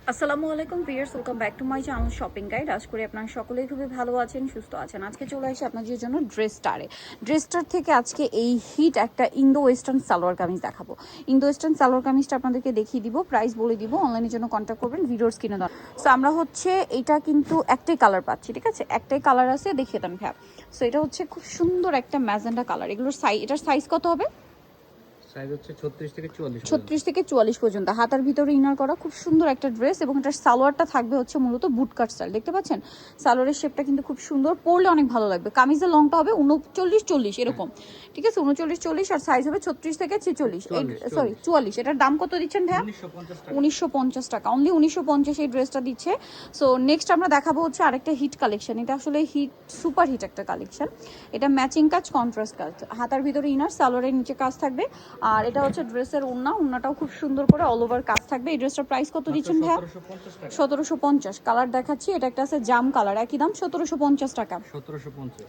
আসসালামু আলাইকুম viewers, welcome back to my channel shopping guide. আশা করি আপনারা সকলেই খুবই ভালো আছেন, সুস্থ আছেন। আজকে চলে আসি আপনাদের জন্য ড্রেসটার থেকে আজকে এই হিট একটা ইন্দো ওয়েস্টার্ন সালোয়ার কামিজ দেখাবো। ইন্দো ওয়েস্টার্ন সালোয়ার কামিজটা আপনাদেরকে দেখিয়ে দিব, প্রাইস বলে দিব, অনলাইনের জন্য কন্ট্যাক্ট করবেন, ভিডিওর স্ক্রিনে দেন। সো আমরা হচ্ছে এটা কিন্তু একটাই কালার পাচ্ছি, ঠিক আছে, একটাই কালার আছে, দেখিয়ে দেন ভ্যাপ। সো এটা হচ্ছে খুব সুন্দর একটা ম্যাজেন্ডা কালার। এগুলোর এটার সাইজ কত হবে? সাইজ হচ্ছে 36 থেকে 44 36 থেকে 44 পর্যন্ত। হাতার ভিতরে ইনার করা খুব সুন্দর একটা ড্রেস, এবং এটার সালোয়ারটা থাকবে হচ্ছে মূলত বুট কাট স্টাইল। দেখতে পাচ্ছেন সালোয়ারের শেপটা কিন্তু খুব সুন্দর, পরলে অনেক ভালো লাগবে। কামিজের লংটা হবে 39-40 এরকম, ঠিক আছে, 39-40, আর সাইজ হবে 36 থেকে 46, সরি 44। এটার দাম কত দিচ্ছেন ভাইয়া? 1950 টাকা, অনলি 1950 এই ড্রেসটা দিচ্ছে। সো নেক্সট আমরা দেখাবো হচ্ছে আরেকটা হিট কালেকশন। এটা আসলে হিট, সুপার হিট একটা কালেকশন। এটা ম্যাচিং কাজ, কন্ট্রাস্ট কাজ, হাতার ভিতরে ইনার, সালোয়ারের নিচে কাজ থাকবে। আর এটা হচ্ছে ড্রেসের ওন্নাটাও খুব সুন্দর করে অল ওভার কাজ থাকবে। এই ড্রেসটার প্রাইস কত দিচ্ছেন ভাইয়া? 1750। কালার দেখাচ্ছি, এটা একটা আছে জাম কালার, একই দাম 1750 টাকা। 1750।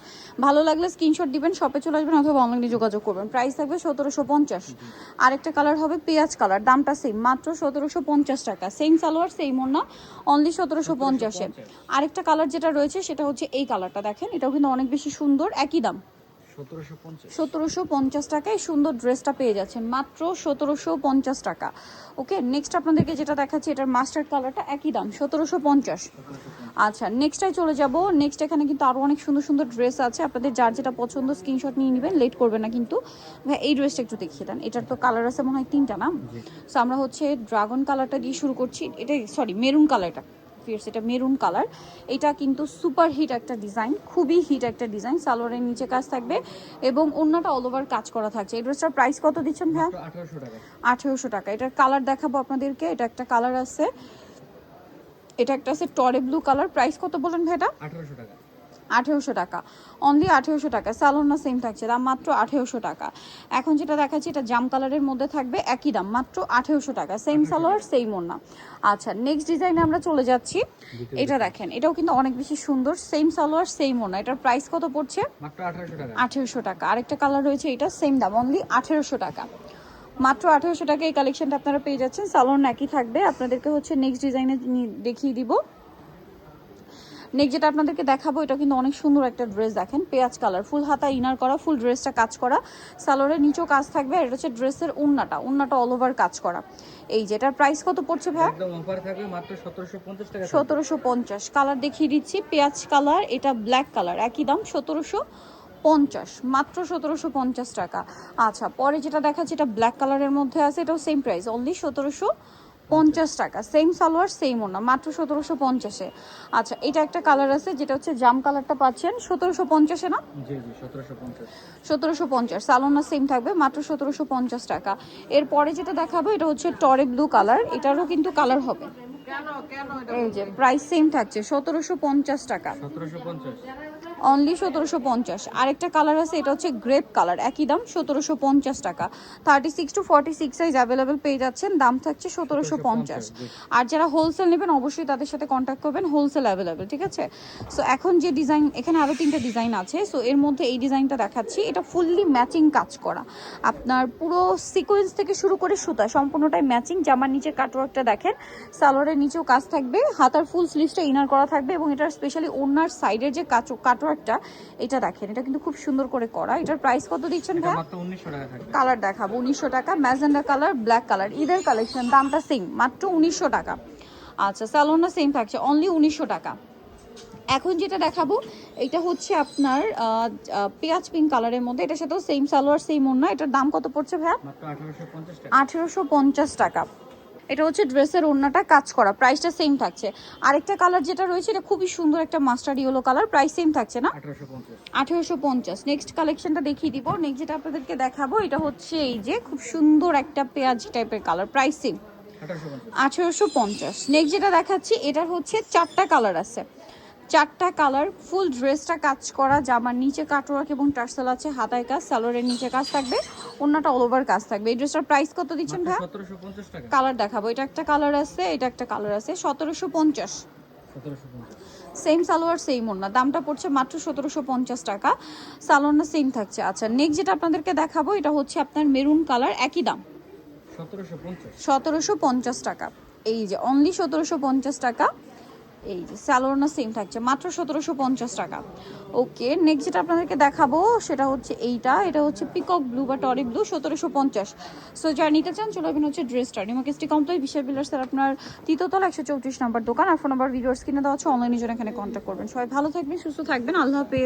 ভালো লাগলে স্ক্রিনশট দিবেন, শপে চলে আসবেন অথবা অনলাইনে যোগাযোগ করবেন। প্রাইস থাকবে 1750। আরেকটা কালার হবে পেঁয়াজ কালার, দামটা সেম, মাত্র 1750 টাকা। সেম সালোয়ার সেম ওন্না, অনলি 1750-এ। আরেকটা কালার যেটা রয়েছে সেটা হচ্ছে এই কালারটা, দেখেন এটাও কিন্তু অনেক বেশি সুন্দর, একই দাম 1750 টাকায় সুন্দর ড্রেসটা পেয়ে যাচ্ছেন মাত্র 1750 টাকা। ওকে, নেক্সট আপনাদেরকে যেটা দেখাচ্ছি এটার মাস্টার্ড কালারটা, একই দাম 1750। আচ্ছা, নেক্সটটাই চলে যাব। নেক্সট এখানে কিন্তু আরও অনেক সুন্দর সুন্দর ড্রেস আছে, আপনাদের যার যেটা পছন্দ স্ক্রিনশট নিয়ে নেবেন, লেট করবেন না কিন্তু। ভাই এই ড্রেসটা একটু দেখিয়ে দেন, এটার তো কালার আছে মনে হয় 3টা না? সো আমরা হচ্ছে ড্রাগন কালারটা দিয়ে শুরু করছি। এটা সরি মেরুন কালারটা, এটা মেরুন কালার। এটা কিন্তু সুপার হিট একটা ডিজাইন, খুবই হিট একটা ডিজাইন। সালোয়ারের নিচে কাজ থাকবে এবং অন্যটা অল ওভার কাজ করা থাকছে। এই ড্রেসটার প্রাইস কত দিচ্ছেন ভাই? 1800 টাকা। 1800 টাকা। এটার কালার দেখাবো আপনাদেরকে। এটা একটা কালার আছে, এটা একটা আছে টরে ব্লু কালার। প্রাইস কত বলেন ভাই? এটা 1800 টাকা। 1800 টাকা, অনলি 1800 টাকা। সালোনা সেম থাকছে, দাম মাত্র 1800 টাকা। এখন যেটা দেখাচ্ছি এটা জাম কালারের মধ্যে থাকবে, একই দাম মাত্র 1800 টাকা। সেম সালোয়ার সেম ওড়না। আচ্ছা, নেক্সট ডিজাইনে আমরা চলে যাচ্ছি। এটা দেখেন, এটাও কিন্তু অনেক বেশি সুন্দর, সেম সালোয়ার সেম ওড়না। এটার প্রাইস কত পড়ছে? মাত্র 1800 টাকা। 1800 টাকা। আরেকটা কালার রয়েছে, এটা সেম দাম, অনলি 1800 টাকা। মাত্র 1800 টাকা এই কালেকশনটা আপনারা পেয়ে যাচ্ছেন। সালোয়ার একই থাকবে। আপনাদেরকে হচ্ছে নেক্সট ডিজাইনে দেখিয়ে দিব। নেক্সট যেটা আপনাদেরকে দেখাবো এটা কিন্তু অনেক সুন্দর একটা ড্রেস, দেখেন পেঁয়াজ কালার, ফুল হাতা ইনার করা, ফুল ড্রেসটা কাজ করা, সালোয়ারের নিচেও কাজ থাকবে। আর এটা হচ্ছে ড্রেসের ওন্নাটা অল ওভার কাজ করা। এই যেটার প্রাইস কত পড়ছে ভাই? একদম অফার থাকবে মাত্র 1750 টাকা। 1750। কালার দেখিয়ে দিচ্ছি, পেঁয়াজ কালার, এটা ব্ল্যাক কালার, একই দাম 1750, মাত্র 1750 টাকা। আচ্ছা, পরে যেটা দেখাচ্ছি এটা ব্ল্যাক কালারের মধ্যে আছে, এটাও সেম প্রাইস, অনলি 1750 টাকা। সেম সালোয়ার সেম ওড়না, মাত্র 1750-এ। আচ্ছা, এটা একটা কালার আছে যেটা হচ্ছে জাম কালারটা পাচ্ছেন 1750-এ না? জি জি, 1750। 1750, সালোনা সেম থাকবে, মাত্র 1750 টাকা। এরপরে যেটা দেখাবো এটা হচ্ছে টরে ব্লু কালার, এটারও কিন্তু কালার হবে। এই যে প্রাইস সেম থাকছে 1750 টাকা, 1750। অনলি 1750। আরেকটা কালার আছে, এটা হচ্ছে গ্রেপ কালার, একই দাম 1750 টাকা। 36 to 46 সাইজ অ্যাভেলেবেল পেয়ে যাচ্ছেন, দাম থাকছে 1750। আর যারা হোলসেল নেবেন অবশ্যই তাদের সাথে কন্ট্যাক্ট করবেন, হোলসেল অ্যাভেলেবেল, ঠিক আছে। সো এখন যে ডিজাইন, এখানে আরও 3টা ডিজাইন আছে। সো এর মধ্যে এই ডিজাইনটা দেখাচ্ছি, এটা ফুললি ম্যাচিং কাজ করা, আপনার পুরো সিকোয়েন্স থেকে শুরু করে সুতা সম্পূর্ণটাই ম্যাচিং। জামার নিচে কাটওয়ার্কটা দেখেন, সালোয়ারের নিচেও কাজ থাকবে, হাতার ফুল স্লিভসটা ইনার করা থাকবে, এবং এটার স্পেশালি ওনার সাইডের যে কাটওয়ার্কটা এটা দেখেন, এটা কিন্তু খুব সুন্দর করে করা। এটার প্রাইস কত দিচ্ছেন ভাই? মাত্র 1900 টাকা থাকবে। কালার দেখাবো 1900 টাকা, ম্যাজেন্ডা কালার, ব্ল্যাক কালার, ঈদের কালেকশন, দামটা সেম, মাত্র 1900 টাকা। আচ্ছা, সালোনা সেম থাকছে, অনলি 1900 টাকা। এখন যেটা দেখাবো এটা হচ্ছে আপনার পেঁয়াজ পিঙ্ক কালারের মধ্যে, এটার সাথেও সেম সালোয়ার সেম ওড়না। এটার দাম কত পড়ছে ভাইয়া? মাত্র 1850 টাকা। 1850 টাকা। এটা হচ্ছে ড্রেসের ওড়নাটা কাজ করা, প্রাইসটা সেম থাকছে। আরেকটা কালার যেটা রয়েছে এটা খুবই সুন্দর একটা mustard yellow colour, price same থাকছে না? 1850। 1850। নেক্সট কালেকশনটা দেখিয়ে দিব। নেক্সট যেটা আপনাদেরকে দেখাবো এটা হচ্ছে এই যে খুব সুন্দর একটা পেঁয়াজ টাইপের কালার, প্রাইস সেম 1850। নেক্সট যেটা দেখাচ্ছি এটার হচ্ছে 4টা কালার আছে, 4টা কালার, ফুল ড্রেসটা কাজ করা, জামার নিচে কাটওয়ার্ক এবং টার্সেল আছে, হাতায় কাজ, সালোয়ারের নিচে কাজ থাকবে, অন্যটা অল ওভার কাজ থাকবে। এই ড্রেসটার প্রাইস কত দিচ্ছেন ভাই? 1750 টাকা। কালার দেখাবো, এটা একটা কালার আছে, এটা একটা কালার আছে, 1750। 1750। সেম সালোয়ার সেম ওড়না, দামটা পড়ছে মাত্র 1750 টাকা। সালোয়ারটা সেম থাকছে। আচ্ছা, নেক্সট যেটা আপনাদেরকে দেখাবো এটা হচ্ছে আপনার মেরুন কালার, একই দাম 1750। 1750 টাকা। এই যে অনলি 1750 টাকা। এই যে স্যালোনা সেম থাকছে মাত্র 1750 টাকা। ওকে, নেক্সট যেটা আপনাদেরকে দেখাবো সেটা হচ্ছে এটা হচ্ছে পিকক ব্লু বা টরি ব্লু, 1750। সো যারা নিতে চান চলে যাবেন হচ্ছে ড্রেসটা নিউমার্কেটসটি কমপ্লেক্স বিশাল বিলার্স স্যার আপনার তৃতীয়তলা 134 নম্বর দোকান। আর ফোন নাম্বার ভিডিওস কিনে দেওয়া হচ্ছে, অনলাইনে জন্য এখানে কন্ট্যাক্ট করবেন। সবাই ভালো থাকবেন, সুস্থ থাকবেন, আল্লাহ হাফেজ।